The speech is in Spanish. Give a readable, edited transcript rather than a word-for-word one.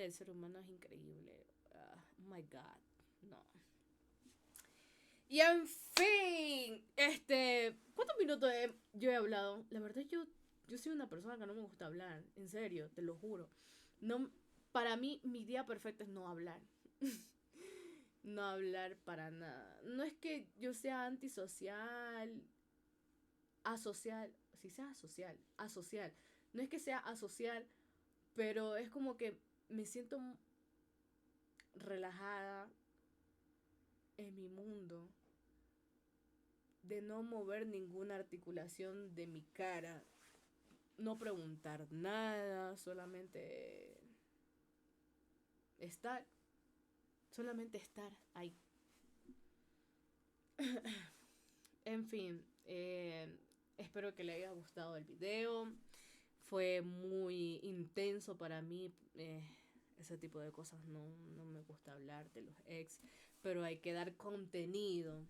el ser humano es increíble. Oh my God, no. Y en fin, ¿cuántos minutos yo he hablado? La verdad yo soy una persona que no me gusta hablar, en serio, te lo juro. No, para mí mi día perfecto es no hablar. No hablar para nada. No es que yo sea antisocial, asocial, si sea asocial. No es que sea asocial, pero es como que me siento relajada en mi mundo de no mover ninguna articulación de mi cara, no preguntar nada, estar, solamente estar ahí. En fin, espero que le haya gustado el video. Fue muy intenso para mí. Ese tipo de cosas no me gusta hablar de los ex, pero hay que dar contenido.